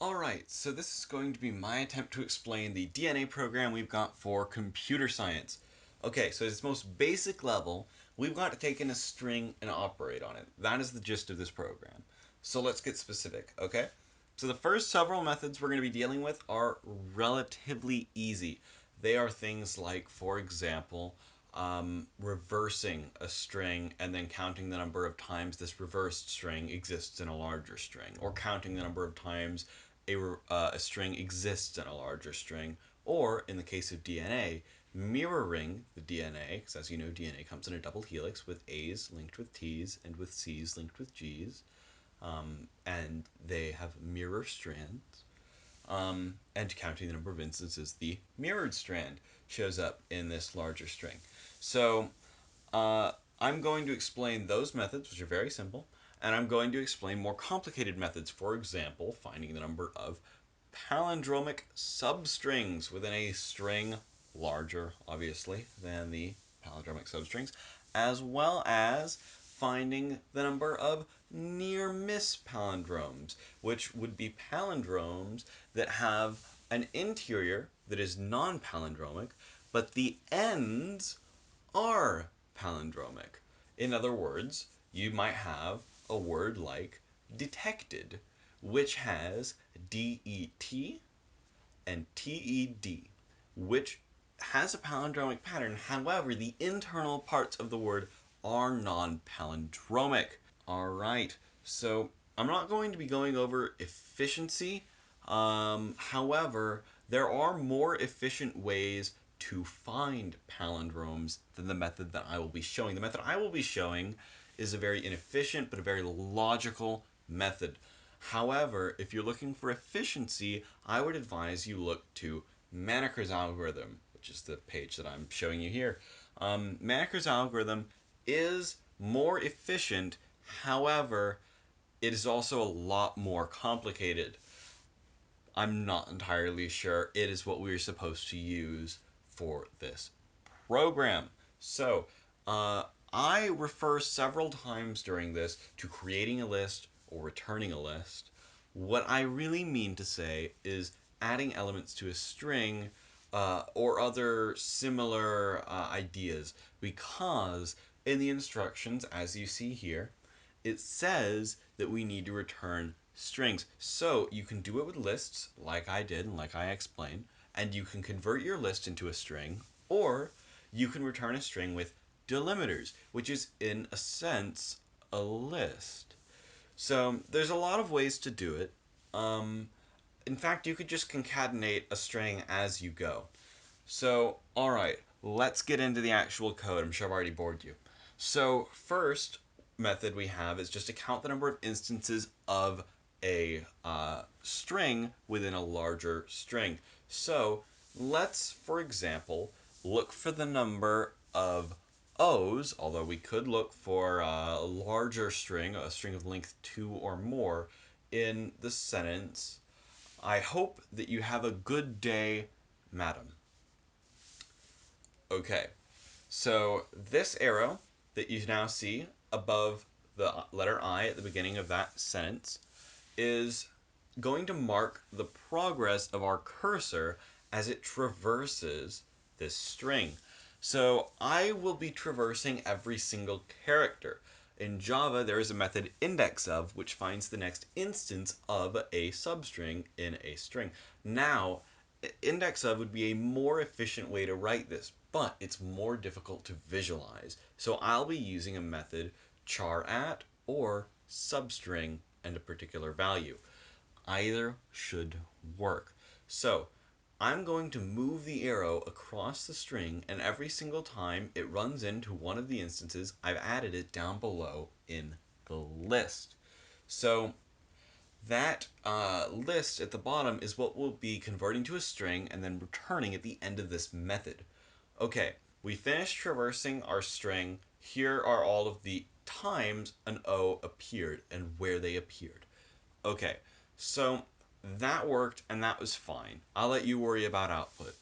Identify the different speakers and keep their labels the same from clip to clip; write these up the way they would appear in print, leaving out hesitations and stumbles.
Speaker 1: Alright, so this is going to be my attempt to explain the DNA program we've got for computer science. Okay, so at its most basic level, we've got to take in a string and operate on it. That is the gist of this program. So let's get specific, okay? So the first several methods we're going to be dealing with are relatively easy. They are things like, for example, reversing a string and then counting the number of times this reversed string exists in a larger string, or counting the number of times a string exists in a larger string, or in the case of DNA, mirroring the DNA, because as you know, DNA comes in a double helix with A's linked with T's and with C's linked with G's, and they have mirror strands. And counting the number of instances the mirrored strand shows up in this larger string. So uh, I'm going to explain those methods, which are very simple, and I'm going to explain more complicated methods, for example, finding the number of palindromic substrings within a string larger, obviously, than the palindromic substrings, as well as finding the number of near miss palindromes, which would be palindromes that have an interior that is non palindromic, but the ends are palindromic. In other words, you might have a word like detected, which has DET and TED, which has a palindromic pattern. However, the internal parts of the word are non-palindromic. All right, so I'm not going to be going over efficiency. However, there are more efficient ways to find palindromes than the method that I will be showing. The method I will be showing is a very inefficient but a very logical method. However, if you're looking for efficiency, I would advise you look to Mannecker's algorithm, which is the page that I'm showing you here. Mannecker's algorithm is more efficient. However, it is also a lot more complicated. I'm not entirely sure it is what we're supposed to use for this program. So, I refer several times during this to creating a list or returning a list. What I really mean to say is adding elements to a string or other similar ideas, because in the instructions, as you see here, it says that we need to return strings. So you can do it with lists, like I did and like I explained, and you can convert your list into a string, or you can return a string with delimiters, which is in a sense a list. So there's a lot of ways to do it. In fact, you could just concatenate a string as you go. So, alright, let's get into the actual code. I'm sure I've already bored you. So, first method we have is just to count the number of instances of a string within a larger string. So, let's, for example, look for the number of O's, although we could look for a larger string, a string of length 2 or more, in the sentence, I hope that you have a good day, madam. Okay, so this arrow that you now see above the letter I at the beginning of that sentence is going to mark the progress of our cursor as it traverses this string. So I will be traversing every single character. In Java, there is a method indexOf which finds the next instance of a substring in a string. Now, indexOf would be a more efficient way to write this, but it's more difficult to visualize. So I'll be using a method char_at or substring and a particular value. Either should work. So I'm going to move the arrow across the string, and every single time it runs into one of the instances, I've added it down below in the list. So that list at the bottom is what we'll be converting to a string and then returning at the end of this method. Okay, we finished traversing our string. Here are all of the times an O appeared and where they appeared. Okay, so that worked and that was fine. I'll let you worry about output.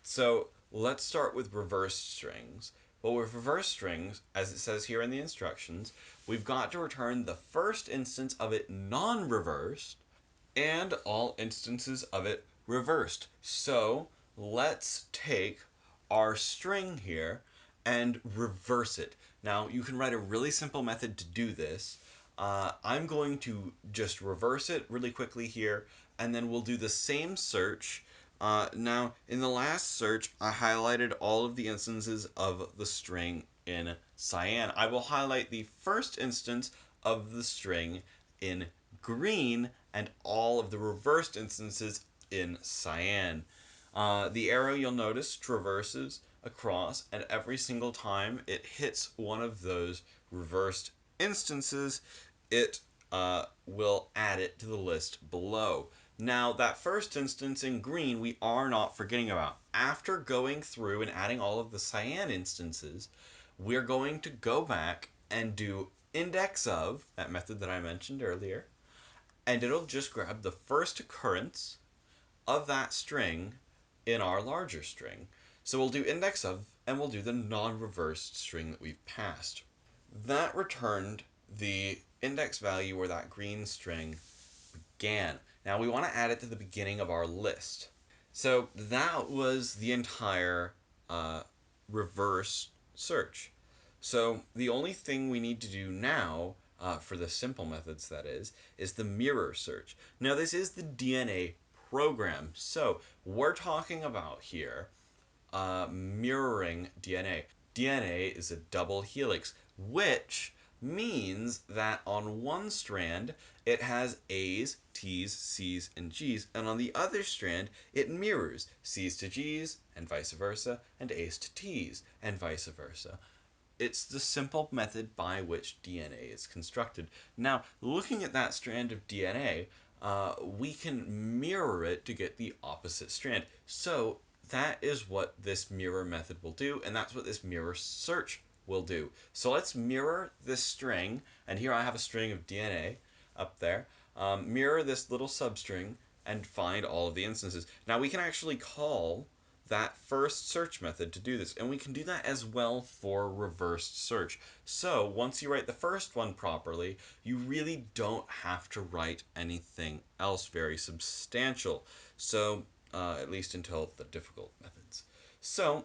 Speaker 1: So let's start with reversed strings. Well, with reverse strings, as it says here in the instructions, we've got to return the first instance of it non-reversed and all instances of it reversed. So let's take our string here and reverse it. Now you can write a really simple method to do this. I'm going to just reverse it really quickly here, and then we'll do the same search. Now, in the last search, I highlighted all of the instances of the string in cyan. I will highlight the first instance of the string in green and all of the reversed instances in cyan. The arrow, you'll notice, traverses across, and every single time it hits one of those reversed instances, it will add it to the list below. Now, that first instance in green, we are not forgetting about. After going through and adding all of the cyan instances, we're going to go back and do index of, that method that I mentioned earlier, and it'll just grab the first occurrence of that string in our larger string. So we'll do index of, and we'll do the non-reversed string that we've passed. That returned the index value where that green string began. Now we want to add it to the beginning of our list. So that was the entire reverse search. So the only thing we need to do now, for the simple methods that is the mirror search. Now this is the DNA program. So we're talking about here mirroring DNA. DNA is a double helix, which means that on one strand it has A's, T's, C's, and G's, and on the other strand it mirrors C's to G's and vice versa, and A's to T's and vice versa. It's the simple method by which DNA is constructed. Now, looking at that strand of DNA, we can mirror it to get the opposite strand. So that is what this mirror method will do, and that's what this mirror search will do. So let's mirror this string, and here I have a string of DNA up there. Mirror this little substring and find all of the instances. Now we can actually call that first search method to do this, and we can do that as well for reversed search. So once you write the first one properly, you really don't have to write anything else very substantial. So at least until the difficult methods. So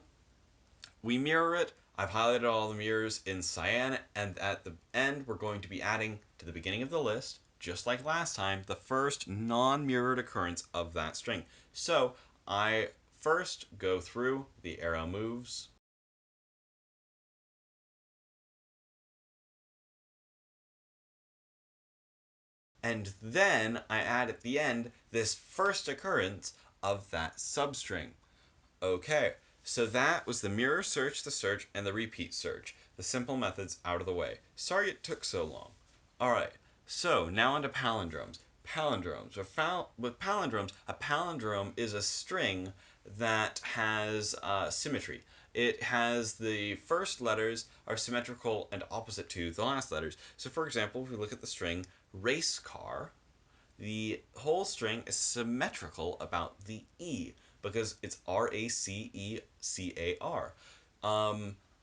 Speaker 1: we mirror it. I've highlighted all the mirrors in cyan, and at the end we're going to be adding to the beginning of the list, just like last time, the first non-mirrored occurrence of that string. So I first go through the arrow moves, and then I add at the end this first occurrence of that substring. Okay, so that was the mirror search, the search, and the repeat search. The simple methods out of the way. Sorry it took so long. Alright, so now onto palindromes. Palindromes. With palindromes, a palindrome is a string that has symmetry. It has the first letters are symmetrical and opposite to the last letters. So for example, if we look at the string race car, the whole string is symmetrical about the E because it's RACECAR.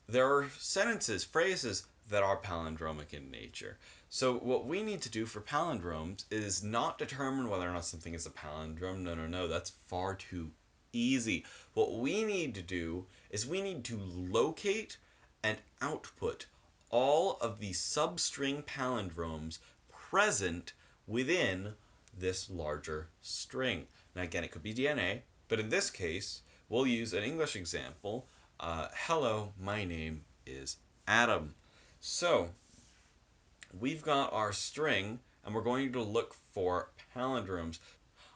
Speaker 1: There are sentences, phrases that are palindromic in nature. So what we need to do for palindromes is not determine whether or not something is a palindrome. No, no, no, that's far too easy. What we need to do is we need to locate and output all of the substring palindromes present within this larger string. Now, again, it could be DNA, but in this case, we'll use an English example. Hello, my name is Adam. So, we've got our string, and we're going to look for palindromes.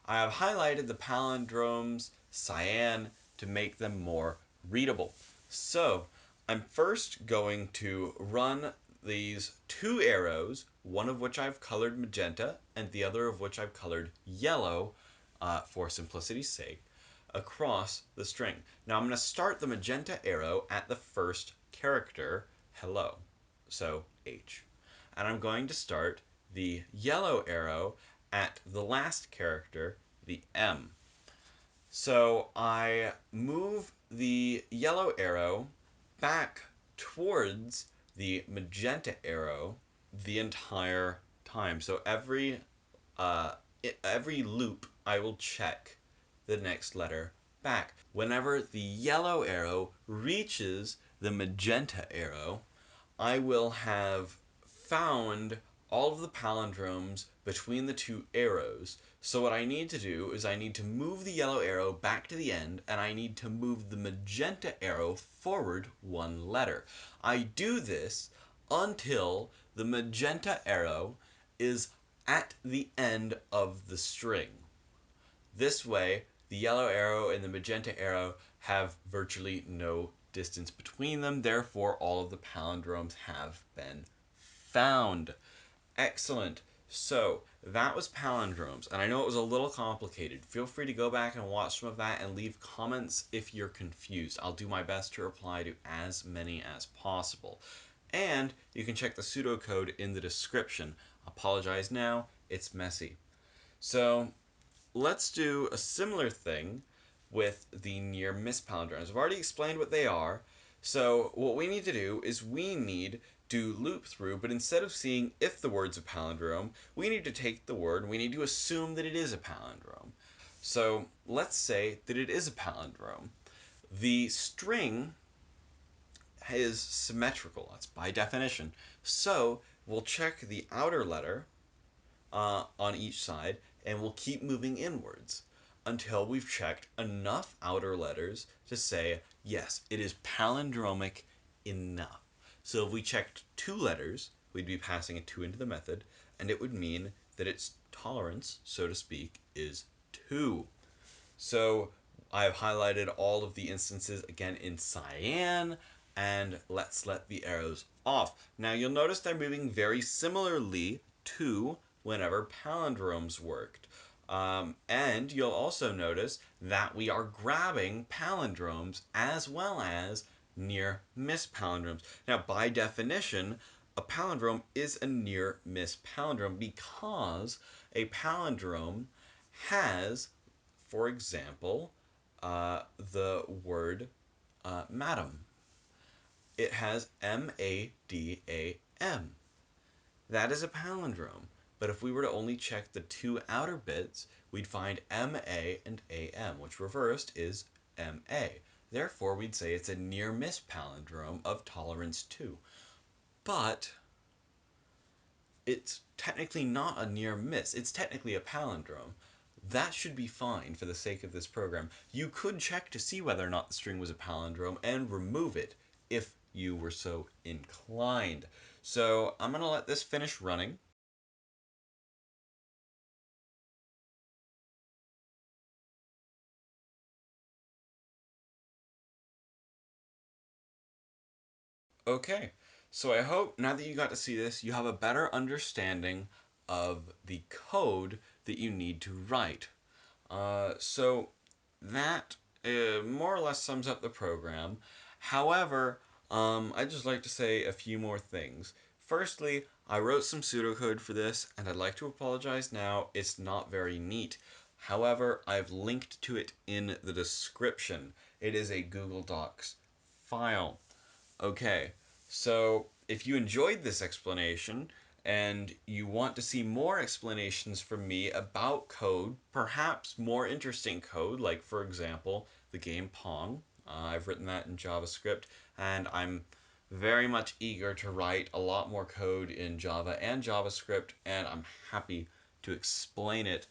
Speaker 1: I have highlighted the palindromes cyan to make them more readable. So, I'm first going to run these two arrows, one of which I've colored magenta and the other of which I've colored yellow for simplicity's sake, across the string. Now I'm going to start the magenta arrow at the first character, hello, so H. And I'm going to start the yellow arrow at the last character, the M. So I move the yellow arrow back towards the magenta arrow the entire time. So every every loop I will check the next letter back. Whenever the yellow arrow reaches the magenta arrow, I will have found all of the palindromes between the two arrows. So what I need to do is I need to move the yellow arrow back to the end, and I need to move the magenta arrow forward one letter. I do this until the magenta arrow is at the end of the string. This way, the yellow arrow and the magenta arrow have virtually no distance between them. Therefore, all of the palindromes have been found. Excellent. So, that was palindromes, and I know it was a little complicated. Feel free to go back and watch some of that and leave comments if you're confused. I'll do my best to reply to as many as possible. And you can check the pseudocode in the description. Apologize now, it's messy. So, let's do a similar thing with the near miss palindromes. I've already explained what they are. So what we need to do is we need to loop through, but instead of seeing if the word's a palindrome, we need to take the word and we need to assume that it is a palindrome. So let's say that it is a palindrome. The string is symmetrical, that's by definition. So we'll check the outer letter on each side, and we'll keep moving inwards until we've checked enough outer letters to say, yes, it is palindromic enough. So if we checked 2 letters, we'd be passing a 2 into the method, and it would mean that its tolerance, so to speak, is 2. So I've highlighted all of the instances again in cyan, and let's let the arrows off. Now you'll notice they're moving very similarly to whenever palindromes worked. And you'll also notice that we are grabbing palindromes as well as near miss palindromes. Now, by definition, a palindrome is a near miss palindrome because a palindrome has, for example, the word madam. It has M-A-D-A-M. That is a palindrome. But if we were to only check the 2 outer bits, we'd find M-A and A-M, which reversed is M-A. Therefore, we'd say it's a near miss palindrome of tolerance 2. But it's technically not a near miss. It's technically a palindrome. That should be fine for the sake of this program. You could check to see whether or not the string was a palindrome and remove it if you were so inclined. So I'm going to let this finish running. Okay, so I hope now that you got to see this, you have a better understanding of the code that you need to write. So that more or less sums up the program. However, I'd just like to say a few more things. Firstly, I wrote some pseudocode for this, and I'd like to apologize now. It's not very neat. However, I've linked to it in the description. It is a Google Docs file. Okay, so if you enjoyed this explanation and you want to see more explanations from me about code, perhaps more interesting code, like for example, the game Pong, I've written that in JavaScript, and I'm very much eager to write a lot more code in Java and JavaScript, and I'm happy to explain it.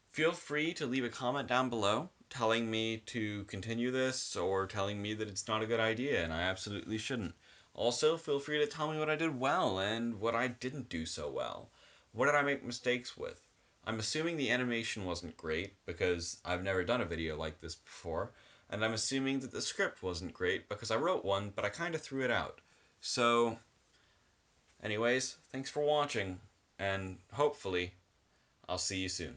Speaker 1: Feel free to leave a comment down below telling me to continue this or telling me that it's not a good idea and I absolutely shouldn't. Also, feel free to tell me what I did well and what I didn't do so well. What did I make mistakes with? I'm assuming the animation wasn't great because I've never done a video like this before, and I'm assuming that the script wasn't great because I wrote one, but I kind of threw it out. So, anyways, thanks for watching, and hopefully, I'll see you soon.